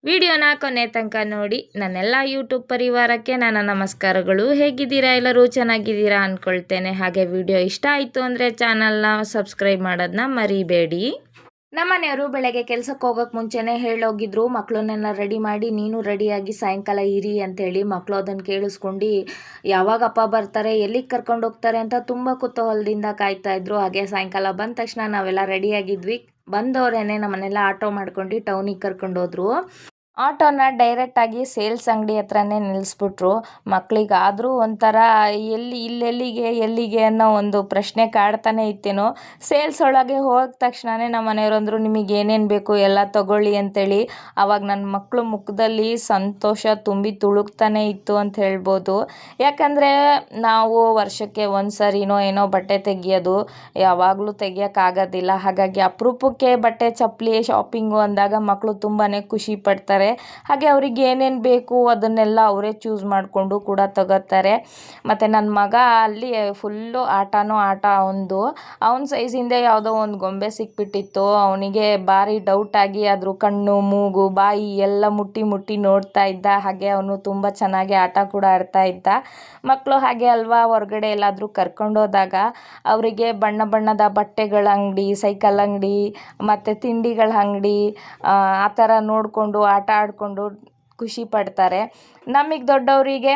ವಿಡಿಯೋನ ಕೊನೆ ತನಕ ನೋಡಿ. ನನ್ನೆಲ್ಲ ಯೂಟ್ಯೂಬ್ ಪರಿವಾರಕ್ಕೆ ನನ್ನ ನಮಸ್ಕಾರಗಳು. ಹೇಗಿದ್ದೀರಾ? ಎಲ್ಲರೂ ಚೆನ್ನಾಗಿದ್ದೀರಾ ಅಂದ್ಕೊಳ್ತೇನೆ. ಹಾಗೆ ವಿಡಿಯೋ ಇಷ್ಟ ಆಯಿತು ಅಂದರೆ ಚಾನಲ್ನ ಸಬ್ಸ್ಕ್ರೈಬ್ ಮಾಡೋದನ್ನ ಮರಿಬೇಡಿ. ನಮ್ಮನೆಯವರು ಬೆಳಗ್ಗೆ ಕೆಲ್ಸಕ್ಕೆ ಹೋಗೋಕೆ ಮುಂಚೆನೇ ಹೇಳೋಗಿದ್ರು, ಮಕ್ಕಳನ್ನೆಲ್ಲ ರೆಡಿ ಮಾಡಿ ನೀನು ರೆಡಿಯಾಗಿ ಸಾಯಂಕಾಲ ಇರಿ ಅಂತೇಳಿ. ಮಕ್ಕಳು ಅದನ್ನು ಕೇಳಿಸ್ಕೊಂಡು ಯಾವಾಗಪ್ಪ ಬರ್ತಾರೆ, ಎಲ್ಲಿಗೆ ಕರ್ಕೊಂಡು ಹೋಗ್ತಾರೆ ಅಂತ ತುಂಬ ಕುತೂಹಲದಿಂದ ಕಾಯ್ತಾ ಇದ್ರು. ಹಾಗೆ ಸಾಯಂಕಾಲ ಬಂದ ತಕ್ಷಣ ನಾವೆಲ್ಲ ರೆಡಿಯಾಗಿದ್ವಿ. ಬಂದವರೇನೆ ನಮ್ಮನ್ನೆಲ್ಲ ಆಟೋ ಮಾಡ್ಕೊಂಡು ಟೌನಿಗೆ ಕರ್ಕೊಂಡು ಹೋದ್ರು. ಆಟೋನ ಡೈರೆಕ್ಟಾಗಿ ಸೇಲ್ಸ್ ಅಂಗಡಿ ಹತ್ರನೇ ನಿಲ್ಲಿಸ್ಬಿಟ್ರು. ಮಕ್ಕಳಿಗಾದರೂ ಒಂಥರ ಎಲ್ಲಿಗೆ ಅನ್ನೋ ಒಂದು ಪ್ರಶ್ನೆ ಕಾಡ್ತಾನೆ ಇತ್ತೇನೋ. ಸೇಲ್ಸ್ ಒಳಗೆ ಹೋದ ತಕ್ಷಣವೇ ನಮ್ಮ ಮನೆಯವರು ಅಂದರು, ನಿಮಗೆ ಏನೇನು ಬೇಕು ಎಲ್ಲ ತಗೊಳ್ಳಿ ಅಂತೇಳಿ. ಆವಾಗ ನನ್ನ ಮಕ್ಕಳು ಮುಖದಲ್ಲಿ ಸಂತೋಷ ತುಂಬಿ ತುಳುಕ್ತಾನೆ ಇತ್ತು ಅಂತ ಹೇಳ್ಬೋದು. ಯಾಕಂದರೆ ನಾವು ವರ್ಷಕ್ಕೆ ಒಂದು ಸರಿನೋ ಏನೋ ಬಟ್ಟೆ ತೆಗಿಯೋದು, ಯಾವಾಗಲೂ ತೆಗಿಯೋಕ್ಕಾಗೋದಿಲ್ಲ. ಹಾಗಾಗಿ ಅಪರೂಪಕ್ಕೆ ಬಟ್ಟೆ ಚಪ್ಪಲಿ ಶಾಪಿಂಗು ಅಂದಾಗ ಮಕ್ಕಳು ತುಂಬಾ ಖುಷಿ ಪಡ್ತಾರೆ. ಹಾಗೆ ಅವ್ರಿಗೆ ಏನೇನು ಬೇಕು ಅದನ್ನೆಲ್ಲ ಅವರೇ ಚೂಸ್ ಮಾಡಿಕೊಂಡು ಕೂಡ ತಗೋತಾರೆ. ಮತ್ತು ನನ್ನ ಮಗ ಅಲ್ಲಿ ಫುಲ್ಲು ಆಟ ಅವನ ಸೈಜಿಂದ ಯಾವುದೋ ಒಂದು ಗೊಂಬೆ ಸಿಕ್ಬಿಟ್ಟಿತ್ತು. ಅವನಿಗೆ ಭಾರಿ ಡೌಟ್ ಆಗಿ ಅದ್ರ ಕಣ್ಣು, ಮೂಗು, ಬಾಯಿ ಎಲ್ಲ ಮುಟ್ಟಿ ನೋಡ್ತಾ ಇದ್ದ. ಹಾಗೆ ಅವನು ತುಂಬ ಚೆನ್ನಾಗಿ ಆಟ ಕೂಡ ಆಡ್ತಾ ಇದ್ದ. ಮಕ್ಕಳು ಹಾಗೆ ಅಲ್ವಾ, ಹೊರಗಡೆ ಎಲ್ಲಾದರೂ ಕರ್ಕೊಂಡೋದಾಗ ಅವರಿಗೆ ಬಣ್ಣದ ಬಟ್ಟೆಗಳ ಅಂಗಡಿ, ಸೈಕಲ್ ಅಂಗಡಿ ಮತ್ತು ತಿಂಡಿಗಳ ಅಂಗಡಿ ಆ ಥರ ನೋಡಿಕೊಂಡು ಆಟ ಆಡಿಕೊಂಡು ಖುಷಿ ಪಡ್ತಾರೆ. ನಮಗೆ ದೊಡ್ಡವರಿಗೆ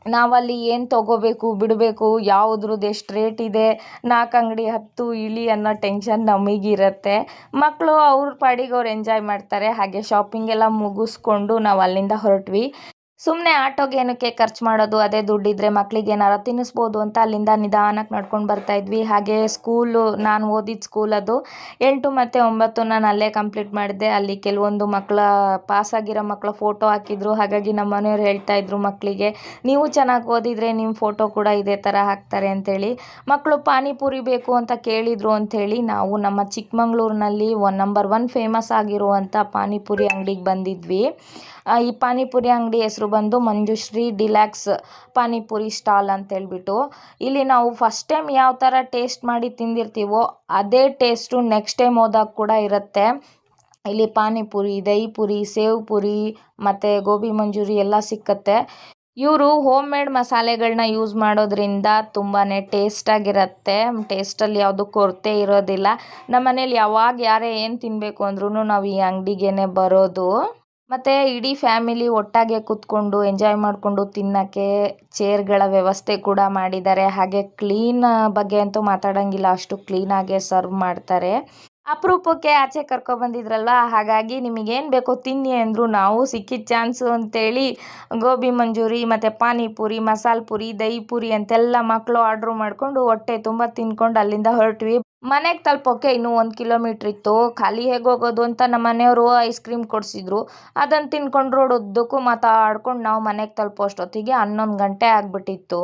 ನಾವಲ್ಲಿ ಏನು ತೊಗೋಬೇಕು ಬಿಡಬೇಕು, ಯಾವುದ್ರದ್ದು ಎಷ್ಟು ರೇಟ್ ಇದೆ, 4 ಅಂಗಡಿ ಹತ್ತು ಇಳಿ ಅನ್ನೋ ಟೆನ್ಷನ್ ನಮಗಿರುತ್ತೆ. ಮಕ್ಕಳು ಅವ್ರ ಪಾಡಿಗೆ ಅವ್ರು ಎಂಜಾಯ್ ಮಾಡ್ತಾರೆ. ಹಾಗೆ ಶಾಪಿಂಗ್ ಎಲ್ಲ ಮುಗಿಸ್ಕೊಂಡು ನಾವು ಅಲ್ಲಿಂದ ಹೊರಟ್ವಿ. ಸುಮ್ಮನೆ ಆಟೋಗೆ ಏನಕ್ಕೆ ಖರ್ಚು ಮಾಡೋದು, ಅದೇ ದುಡ್ಡಿದ್ರೆ ಮಕ್ಕಳಿಗೆ ಏನಾರು ತಿನ್ನಿಸ್ಬೋದು ಅಂತ ಅಲ್ಲಿಂದ ನಿಧಾನಕ್ಕೆ ನಡ್ಕೊಂಡು ಬರ್ತಾಯಿದ್ವಿ. ಹಾಗೆ ನಾನು ಓದಿದ ಸ್ಕೂಲ್ ಅದು 8 ಮತ್ತು 9 ನಾನು ಅಲ್ಲೇ ಕಂಪ್ಲೀಟ್ ಮಾಡಿದೆ. ಅಲ್ಲಿ ಕೆಲವೊಂದು ಪಾಸಾಗಿರೋ ಮಕ್ಕಳ ಫೋಟೋ ಹಾಕಿದ್ರು. ಹಾಗಾಗಿ ನಮ್ಮ ಮನೆಯವ್ರು ಹೇಳ್ತಾಯಿದ್ರು ಮಕ್ಕಳಿಗೆ, ನೀವು ಚೆನ್ನಾಗಿ ಓದಿದರೆ ನಿಮ್ಮ ಫೋಟೋ ಕೂಡ ಇದೇ ಥರ ಹಾಕ್ತಾರೆ ಅಂಥೇಳಿ. ಮಕ್ಕಳು ಪಾನಿಪುರಿ ಬೇಕು ಅಂತ ಕೇಳಿದರು ಅಂಥೇಳಿ ನಾವು ನಮ್ಮ ಚಿಕ್ಕಮಂಗ್ಳೂರಿನಲ್ಲಿ ನಂಬರ್ 1 ಫೇಮಸ್ ಆಗಿರುವಂಥ ಪಾನಿಪುರಿ ಅಂಗಡಿಗೆ ಬಂದಿದ್ವಿ. ಈ ಪಾನಿಪುರಿ ಅಂಗಡಿ ಹೆಸರು ಬಂದು ಮಂಜುಶ್ರೀ ಡಿಲ್ಯಾಕ್ಸ್ ಪಾನಿಪುರಿ ಸ್ಟಾಲ್ ಅಂತೇಳ್ಬಿಟ್ಟು. ಇಲ್ಲಿ ನಾವು ಫಸ್ಟ್ ಟೈಮ್ ಯಾವ ಥರ ಟೇಸ್ಟ್ ಮಾಡಿ ತಿಂದಿರ್ತೀವೋ ಅದೇ ಟೇಸ್ಟು ನೆಕ್ಸ್ಟ್ ಟೈಮ್ ಹೋದಾಗ ಕೂಡ ಇರುತ್ತೆ. ಇಲ್ಲಿ ಪಾನಿಪುರಿ, ದಹಿ ಪುರಿ, ಸೇವ್ ಪುರಿ ಮತ್ತು ಗೋಬಿ ಮಂಚೂರಿ ಎಲ್ಲ ಸಿಕ್ಕತ್ತೆ. ಇವರು ಹೋಮ್ ಮೇಡ್ ಮಸಾಲೆಗಳನ್ನ ಯೂಸ್ ಮಾಡೋದ್ರಿಂದ ತುಂಬಾ ಟೇಸ್ಟಾಗಿರುತ್ತೆ. ಟೇಸ್ಟಲ್ಲಿ ಯಾವುದು ಕೊರತೆ ಇರೋದಿಲ್ಲ. ನಮ್ಮ ಮನೇಲಿ ಯಾರೇ ಏನು ತಿನ್ನಬೇಕು ಅಂದ್ರೂ ನಾವು ಈ ಅಂಗಡಿಗೇ ಬರೋದು. ಮತ್ತು ಇಡೀ ಫ್ಯಾಮಿಲಿ ಒಟ್ಟಾಗೆ ಕೂತ್ಕೊಂಡು ಎಂಜಾಯ್ ಮಾಡಿಕೊಂಡು ತಿನ್ನೋಕ್ಕೆ ಚೇರ್ಗಳ ವ್ಯವಸ್ಥೆ ಕೂಡ ಮಾಡಿದ್ದಾರೆ. ಹಾಗೆ ಕ್ಲೀನ್ ಬಗ್ಗೆ ಅಂತೂ ಮಾತಾಡೋಂಗಿಲ್ಲ, ಅಷ್ಟು ಕ್ಲೀನಾಗೆ ಸರ್ವ್ ಮಾಡ್ತಾರೆ. ಅಪರೂಪಕ್ಕೆ ಆಚೆ ಕರ್ಕೊಬಂದಿದ್ರಲ್ವ, ಹಾಗಾಗಿ ನಿಮಗೇನು ಬೇಕೋ ತಿನ್ನಿ ಅಂದರು. ನಾವು ಸಿಕ್ಕಿದ ಚಾನ್ಸು ಅಂತೇಳಿ ಗೋಬಿ ಮಂಚೂರಿ ಮತ್ತು ಪಾನಿಪುರಿ, ಮಸಾಲೆ ಪುರಿ, ದಹಿ ಪುರಿ ಅಂತೆಲ್ಲ ಮಕ್ಕಳು ಆರ್ಡ್ರು ಮಾಡಿಕೊಂಡು ಹೊಟ್ಟೆ ತುಂಬ ತಿನ್ಕೊಂಡು ಅಲ್ಲಿಂದ ಹೊರಟ್ವಿ. ಮನೆಗೆ ತಲುಪೋಕ್ಕೆ ಇನ್ನೂ 1 ಕಿಲೋಮೀಟ್ರ್ ಇತ್ತು. ಖಾಲಿ ಹೇಗೆ ಹೋಗೋದು ಅಂತ ನಮ್ಮ ಮನೆಯವರು ಐಸ್ ಕ್ರೀಮ್ ಕೊಡಿಸಿದ್ರು. ಅದನ್ನು ತಿನ್ಕೊಂಡು ರೋಡ್ ಉದ್ದಕ್ಕೂ ಮಾತಾಡ್ಕೊಂಡು ನಾವು ಮನೆಗೆ ತಲುಪೋ ಅಷ್ಟೊತ್ತಿಗೆ 11 ಗಂಟೆ ಆಗಿಬಿಟ್ಟಿತ್ತು.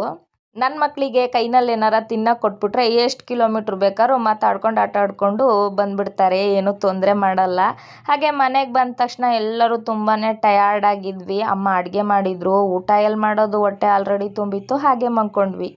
ನನ್ನ ಮಕ್ಕಳಿಗೆ ಕೈನಲ್ಲಿ ಏನಾರ ತಿನ್ನೋಕೆ ಕೊಟ್ಬಿಟ್ರೆ ಎಷ್ಟು ಕಿಲೋಮೀಟ್ರ್ ಬೇಕಾದ್ರೂ ಮಾತಾಡ್ಕೊಂಡು ಆಟ ಆಡಿಕೊಂಡು ಬಂದುಬಿಡ್ತಾರೆ, ಏನೂ ತೊಂದರೆ ಮಾಡಲ್ಲ. ಹಾಗೆ ಮನೆಗೆ ಬಂದ ತಕ್ಷಣ ಎಲ್ಲರೂ ತುಂಬಾ ಟಯರ್ಡ್ ಆಗಿದ್ವಿ. ಅಮ್ಮ ಅಡುಗೆ ಮಾಡಿದರು. ಊಟ ಎಲ್ಲಿ ಮಾಡೋದು, ಹೊಟ್ಟೆ ಆಲ್ರೆಡಿ ತುಂಬಿತ್ತು. ಹಾಗೆ ಮಲ್ಕೊಂಡ್ವಿ.